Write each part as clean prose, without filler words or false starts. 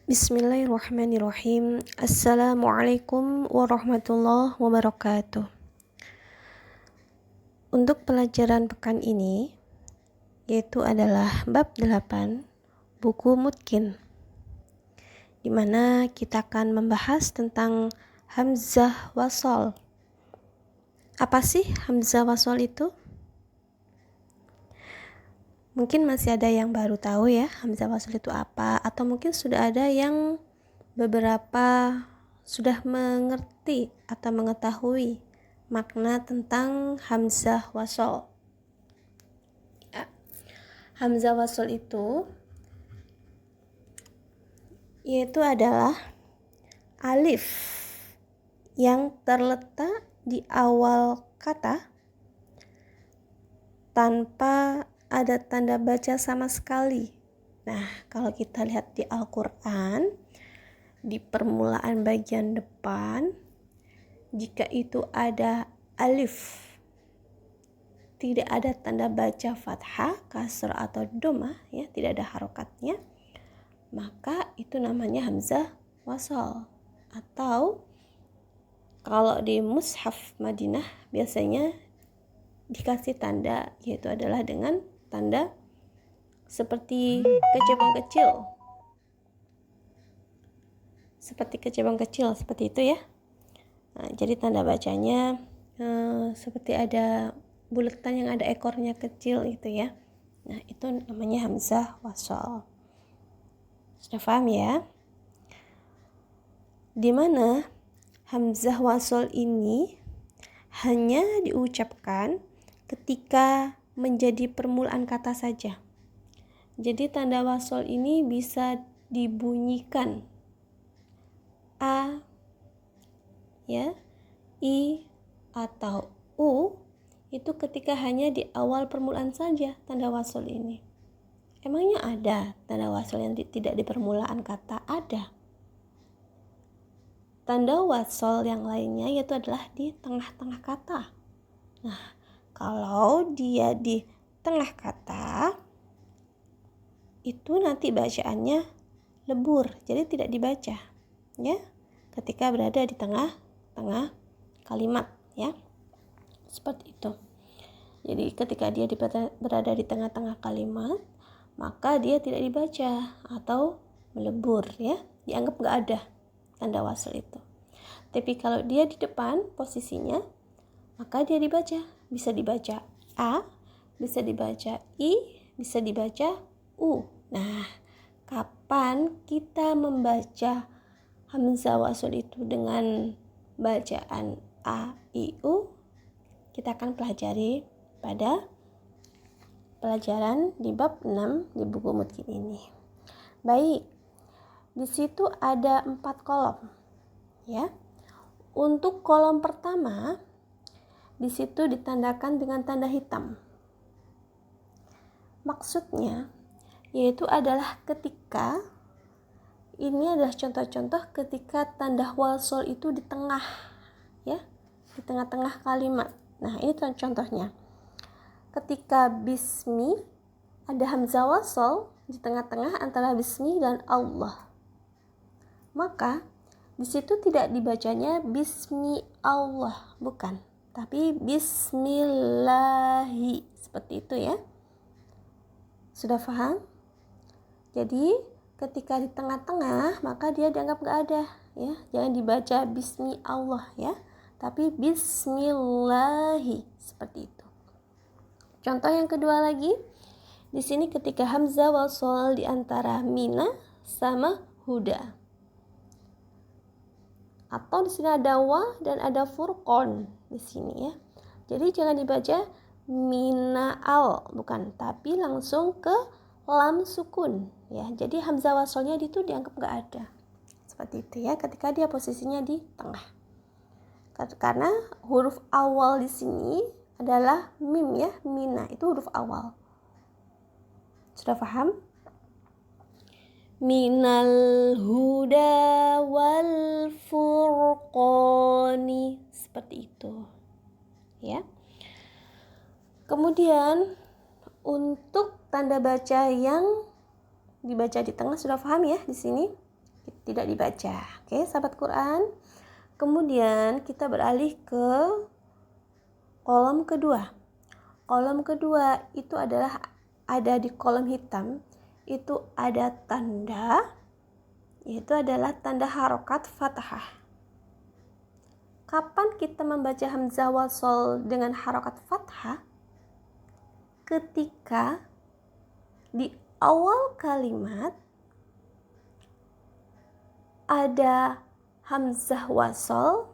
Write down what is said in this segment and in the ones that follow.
Bismillahirrahmanirrahim. Assalamualaikum warahmatullahi wabarakatuh. Untuk pelajaran pekan ini yaitu adalah bab 8 buku Mutkin, di mana kita akan membahas tentang hamzah wasol. Apa sih hamzah wasol itu? Mungkin masih ada yang baru tahu ya hamzah wasol itu apa, atau mungkin sudah ada yang beberapa sudah mengerti atau mengetahui makna tentang hamzah wasol. Ya. Hamzah wasol itu yaitu adalah alif yang terletak di awal kata tanpa ada tanda baca sama sekali. Nah, kalau kita lihat di Al-Quran, di permulaan bagian depan, jika itu ada alif, tidak ada tanda baca fathah, kasrah atau dhammah, ya, tidak ada harokatnya, maka itu namanya hamzah wasal. Atau kalau di mushaf Madinah biasanya dikasih tanda, yaitu adalah dengan tanda seperti kecebong kecil, seperti itu ya. Nah, jadi tanda bacanya seperti ada bulatan yang ada ekornya kecil gitu ya. Nah, itu namanya hamzah wasal. Sudah paham ya? Dimana hamzah wasal ini hanya diucapkan ketika menjadi permulaan kata saja. Jadi tanda wasal ini bisa dibunyikan a, ya, i atau u, itu ketika hanya di awal permulaan saja tanda wasal ini. Emangnya ada tanda wasal yang tidak di permulaan kata? Ada. Tanda wasal yang lainnya yaitu adalah di tengah-tengah kata. Nah, kalau dia di tengah kata, itu nanti bacaannya lebur, jadi tidak dibaca, ya, ketika berada di tengah-tengah kalimat, ya, seperti itu. Jadi ketika dia berada di tengah-tengah kalimat, maka dia tidak dibaca atau melebur, ya, dianggap nggak ada tanda wasal itu. Tapi kalau dia di depan posisinya, maka dia dibaca, bisa dibaca a, bisa dibaca i, bisa dibaca u. Nah, kapan kita membaca hamzah wasal itu dengan bacaan a, i, u? Kita akan pelajari pada pelajaran di bab 6 di buku Mutkin ini. Baik, di situ ada 4 kolom, ya. Untuk kolom pertama, di situ ditandakan dengan tanda hitam. Maksudnya yaitu adalah ketika ini adalah contoh-contoh ketika tanda wasal itu di tengah, ya, di tengah-tengah kalimat. Nah, ini contohnya. Ketika bismi ada hamzah wasal di tengah-tengah antara bismi dan Allah. Maka di situ tidak dibacanya bismi Allah, bukan, tapi bismillahi, seperti itu ya. Sudah paham? Jadi ketika di tengah-tengah maka dia dianggap nggak ada, ya. Jangan dibaca bismi Allah, ya, tapi bismillahi, seperti itu. Contoh yang kedua lagi, di sini ketika hamzah wasal di antara mina sama huda. Atau di sini ada wa dan ada furqon di sini, ya. Jadi jangan dibaca mina'al, bukan, tapi langsung ke lam sukun, ya. Jadi hamzah wasalnya itu dianggap nggak ada. Seperti itu ya, ketika dia posisinya di tengah. Karena huruf awal di sini adalah mim, ya, mina itu huruf awal. Sudah paham? Minal huda wal furqani, seperti itu, ya. Kemudian untuk tanda baca yang dibaca di tengah sudah paham ya di sini. tidak dibaca. Oke, sahabat Quran. Kemudian kita beralih ke kolom kedua. Kolom kedua itu adalah ada di kolom hitam, itu ada tanda, yaitu adalah tanda harokat fathah. Kapan kita membaca hamzah wasol dengan harokat fathah? Ketika di awal kalimat ada hamzah wasol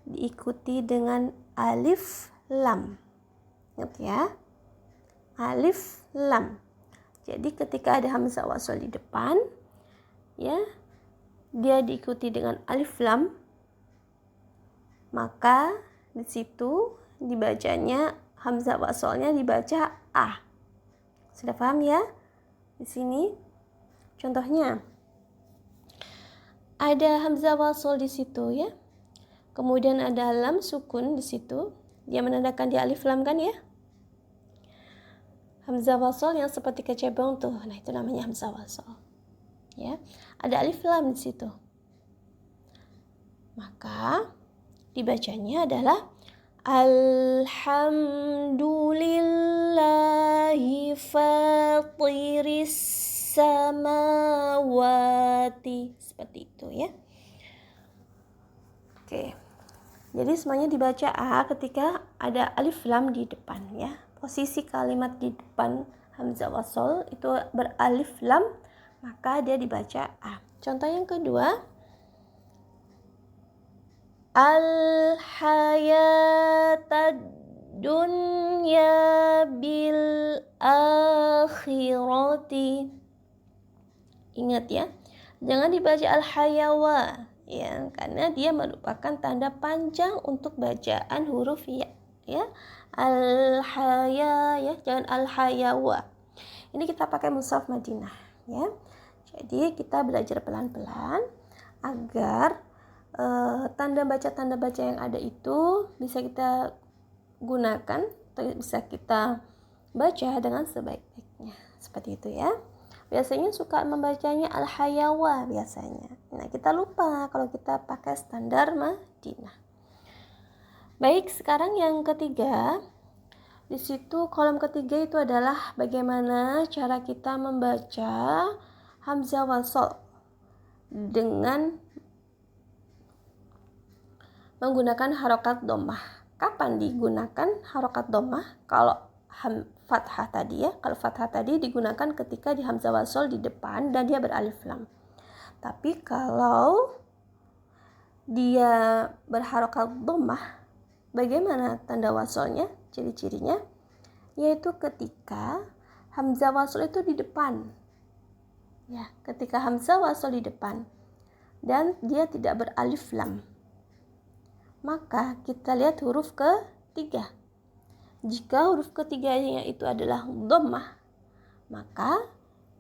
diikuti dengan alif lam. Ingat ya, alif lam. Jadi ketika ada hamzah wasol di depan, ya, dia diikuti dengan alif lam, maka di situ dibacanya hamzah wasolnya dibaca a. Sudah paham ya? Di sini contohnya ada hamzah wasol di situ ya. Kemudian ada lam sukun di situ. Dia menandakan di alif lam kan ya? Hamzah wasol yang seperti kecebong tuh. Nah, itu namanya hamzah wasol. Ya. Ada alif lam di situ. Maka dibacanya adalah alhamdulillahi fatiris samawati, seperti itu ya. Oke. Jadi semuanya dibaca a ketika ada alif lam di depan ya. Posisi kalimat di depan hamzah wasol itu beralif lam, maka dia dibaca a. Contoh yang kedua, al-hayatad dunya bil akhirati. Ingat ya, jangan dibaca al-hayawa ya, karena dia merupakan tanda panjang untuk bacaan huruf ya. Ya, al-haya ya, jangan al-hayawa. Ini kita pakai mushaf Madinah ya. Jadi kita belajar pelan-pelan agar tanda baca yang ada itu bisa kita gunakan, bisa kita baca dengan sebaik-baiknya. Seperti itu ya. Biasanya suka membacanya al-hayawa biasanya. Nah, kita lupa kalau kita pakai standar Madinah. Baik, sekarang yang ketiga. Di situ kolom ketiga itu adalah bagaimana cara kita membaca hamzah wasol dengan menggunakan harokat dhammah. Kapan digunakan harokat dhammah? Kalau fathah tadi ya, kalau fathah tadi digunakan ketika di hamzah wasol di depan dan dia beralif lam. Tapi kalau dia berharokat dhammah, bagaimana tanda wasolnya? Ciri-cirinya yaitu ketika hamzah wasol itu di depan. Ya, ketika hamzah wasol di depan dan dia tidak beralif lam, maka kita lihat huruf ketiga. Jika huruf ketiganya itu adalah dhammah, maka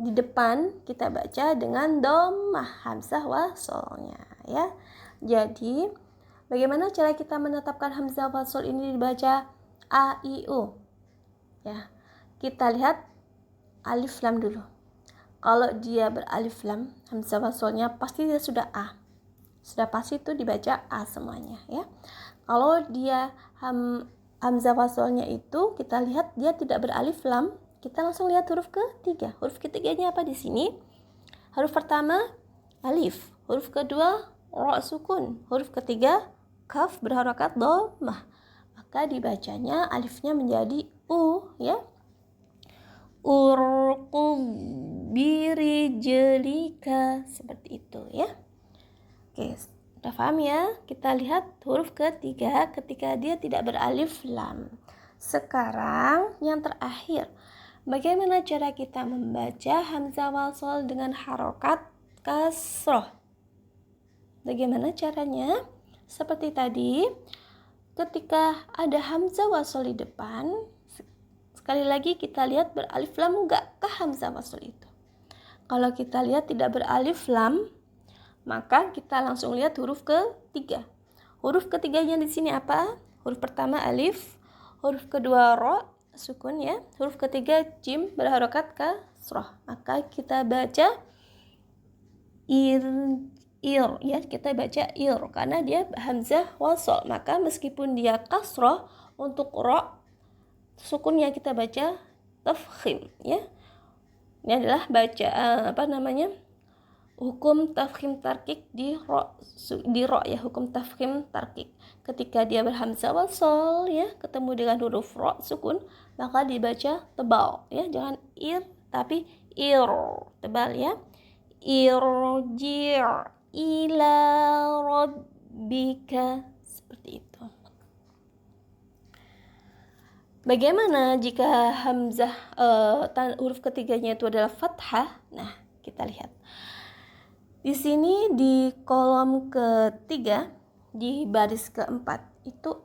di depan kita baca dengan dhammah hamzah wasolnya ya. Jadi bagaimana cara kita menetapkan hamzah wasol ini dibaca a i u? Ya. Kita lihat alif lam dulu. Kalau dia beralif lam, hamzah wasolnya pasti dia sudah a. Sudah pasti itu dibaca a semuanya ya. Kalau dia hamzah wasolnya itu kita lihat dia tidak beralif lam, kita langsung lihat huruf ketiga. Huruf ketiganya apa di sini? Huruf pertama alif, huruf kedua ra sukun, huruf ketiga kaf berharokat dhammah. Maka dibacanya alifnya menjadi u ya. Urqub birijlika, seperti itu ya. Oke, sudah paham ya? Kita lihat huruf ketiga ketika dia tidak beralif lam. Sekarang yang terakhir, bagaimana cara kita membaca hamzah wasol dengan harokat kasroh? Bagaimana caranya? Seperti tadi, ketika ada hamzah wasol di depan, sekali lagi kita lihat beralif lam enggaklah hamzah wasol itu. Kalau kita lihat tidak beralif lam, maka kita langsung lihat huruf ketiga. Huruf ketiganya di sini apa? Huruf pertama alif, huruf kedua ra sukun ya, huruf ketiga jim berharokat kasroh. Maka kita baca ir, ya, kita baca ir karena dia hamzah wasol. Maka meskipun dia kasroh, untuk ro sukunnya kita baca tafkhim, ya. Ini adalah hukum tafkhim tarkik di ro, ya, hukum tafkhim tarkik. Ketika dia berhamzah wasol, ya, ketemu dengan huruf ro sukun, maka dibaca tebal, ya, jangan ir tapi ir, tebal, ya. Irji' ila rabbika, seperti itu. Bagaimana jika hamzah huruf ketiganya itu adalah fathah? Nah, kita lihat. Di sini di kolom ketiga, di baris keempat, itu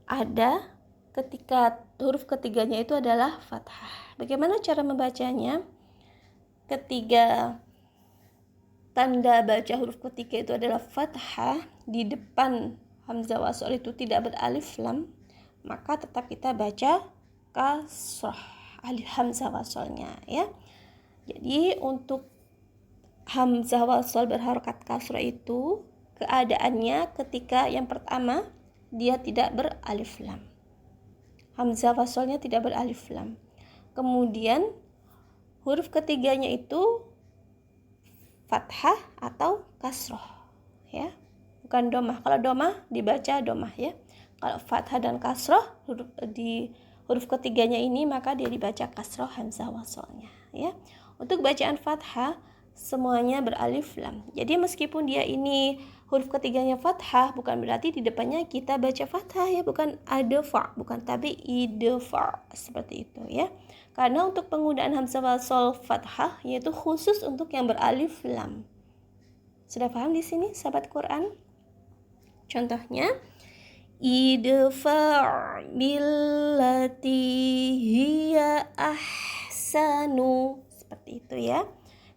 ada ketika huruf ketiganya itu adalah fathah. Bagaimana cara membacanya? Ketika tanda baca huruf ketiga itu adalah fathah, di depan hamzah wasol itu tidak beralif lam, maka tetap kita baca kasrah alif hamzah wasolnya, ya. Jadi untuk hamzah wasol berharokat kasrah itu keadaannya ketika yang pertama dia tidak beralif lam, hamzah wasolnya tidak beralif lam. Kemudian huruf ketiganya itu fathah atau kasroh, ya, bukan domah. Kalau domah dibaca domah, ya. Kalau fathah dan kasroh di huruf ketiganya ini, maka dia dibaca kasroh hamzah wasolnya, ya. Untuk bacaan fathah semuanya beralif lam. Jadi meskipun dia ini huruf ketiganya fathah, bukan berarti di depannya kita baca fathah, ya, bukan adfa, bukan, tapi idfa, seperti itu, ya. Karena untuk penggunaan hamzah wasol fathah yaitu khusus untuk yang beralif lam. Sudah paham di sini, sahabat Quran? Contohnya, idfa' billati hiya ahsanu, seperti itu, ya.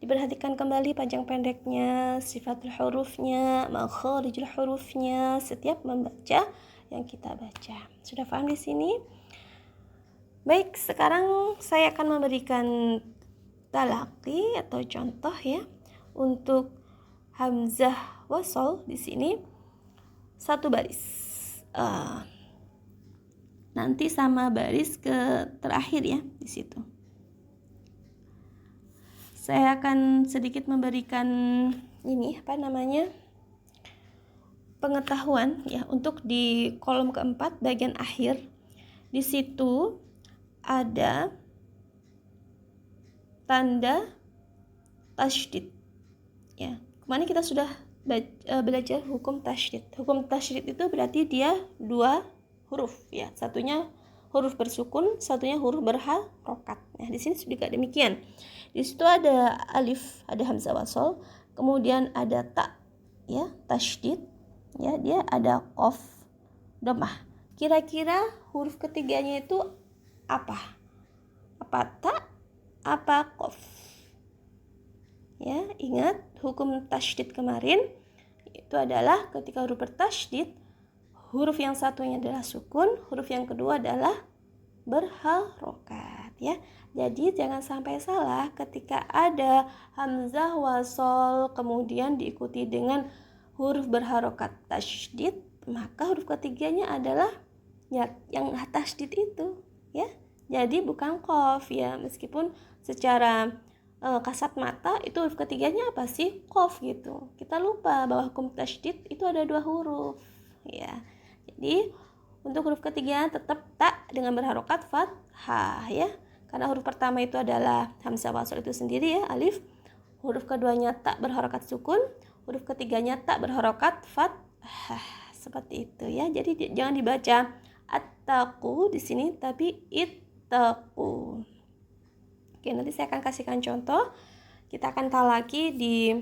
Diperhatikan kembali panjang pendeknya, sifatul hurufnya, makharijul hurufnya setiap membaca yang kita baca. Sudah paham di sini? Baik, sekarang saya akan memberikan talaqi atau contoh, ya, untuk hamzah wasol di sini satu baris. Nanti sama baris ke terakhir, ya, di situ. Saya akan sedikit memberikan pengetahuan, ya, untuk di kolom keempat bagian akhir. Di situ ada tanda tasydid, ya. Kemarin kita sudah belajar hukum tasydid. Hukum tasydid itu berarti dia dua huruf, ya. Satunya huruf bersukun, satunya huruf berharokat. Nah, di sini juga demikian. Di situ ada alif, ada hamzah wasol, kemudian ada ta, ya, tasydid, ya, dia ada qaf, dhammah. Kira-kira huruf ketiganya itu apa? Apa ta? Apa qaf? Ya, ingat hukum tasydid kemarin itu adalah ketika huruf bertasydid, huruf yang satunya adalah sukun, huruf yang kedua adalah berharokat, ya. Jadi jangan sampai salah ketika ada hamzah wasol kemudian diikuti dengan huruf berharokat tasydid, maka huruf ketiganya adalah, ya, yang tasydid itu, ya. Jadi bukan qaf, ya, meskipun secara kasat mata itu huruf ketiganya apa sih? Qaf, gitu. Kita lupa bahwa hukum tasydid itu ada dua huruf, ya. Jadi untuk huruf ketiga tetap ta dengan berharokat fathah, ya. Karena huruf pertama itu adalah hamzah wasol itu sendiri, ya, alif. Huruf keduanya ta berharokat sukun, huruf ketiganya ta berharokat fathah, seperti itu, ya. Jadi jangan dibaca attaqu di sini tapi ittaqu. Oke, nanti saya akan kasihkan contoh. Kita akan talaki di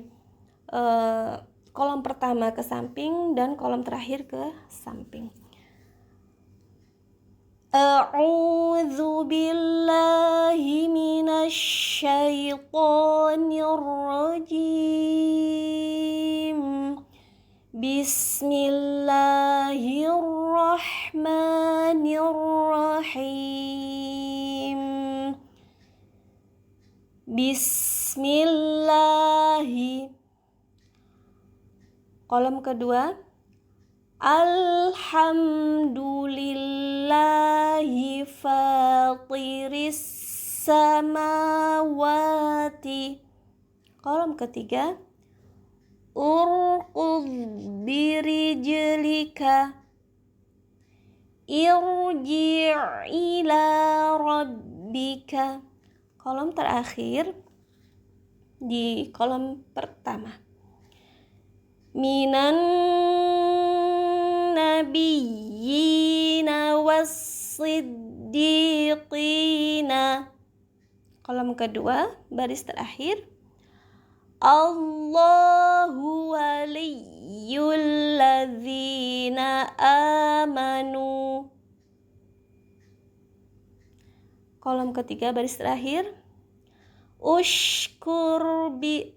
kolom pertama ke samping dan kolom terakhir ke samping. A'udzu billahi minasy syaithanir rajim. Bismillahirrahmanirrahim. Bismillahirrahmanirrahim. Kolom kedua, alhamdulillahi fatiris samawati. Kolom ketiga, urqud birijlika irji' ila rabbika. Kolom terakhir di kolom pertama, minan nabiyyina was-siddiqina. Kolom kedua, baris terakhir, Allahu waliyyul ladzina amanu. Kolom ketiga, baris terakhir, ushkur li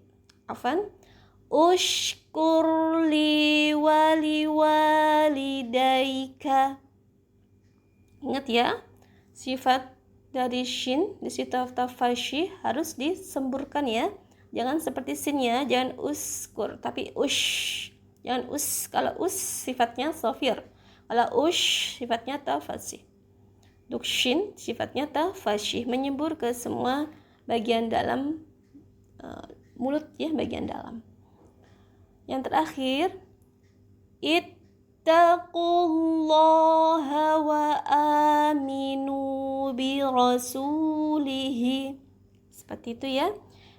walidaika. Ingat ya, sifat dari shin di situ tafashi harus disemburkan ya. Jangan seperti sin ya, jangan uskur tapi ush. Jangan us, kalau us sifatnya sofir, kalau ush sifatnya tafashi. Untuk shin sifatnya tafashi, menyembur ke semua bagian dalam mulut ya, bagian dalam. Yang terakhir, ittaqullaha wa aminu bi rasulihi. Seperti itu ya.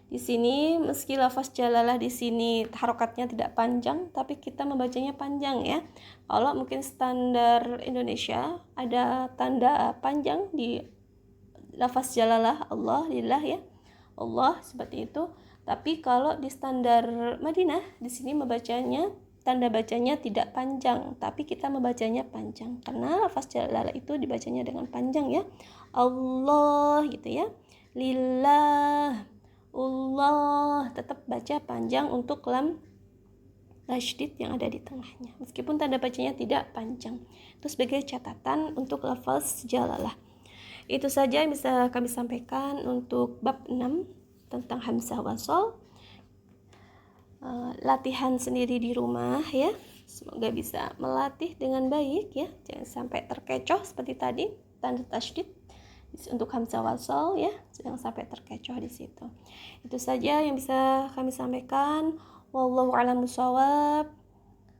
Di sini meski lafaz jalalah di sini harokatnya tidak panjang, tapi kita membacanya panjang ya. Kalau mungkin standar Indonesia ada tanda panjang di lafaz jalalah Allah lillah ya, Allah seperti itu. Tapi kalau di standar Madinah di sini membacanya tanda bacanya tidak panjang, tapi kita membacanya panjang karena lafaz jalalah itu dibacanya dengan panjang ya. Allah gitu ya. Lillah, Allah, tetap baca panjang untuk lam tasydid yang ada di tengahnya, meskipun tanda bacanya tidak panjang. Itu sebagai catatan untuk lafaz jalalah. Itu saja yang bisa kami sampaikan untuk bab 6 tentang hamzah wasol. Latihan sendiri di rumah ya. Semoga bisa melatih dengan baik ya. Jangan sampai terkecoh seperti tadi tanda tasydid untuk hamzah wasol ya, jangan sampai terkecoh di situ. Itu saja yang bisa kami sampaikan. Wallahu a'lam bishawab.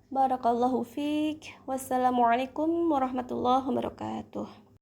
Barakallahu fiik. Wassalamualaikum warahmatullahi wabarakatuh.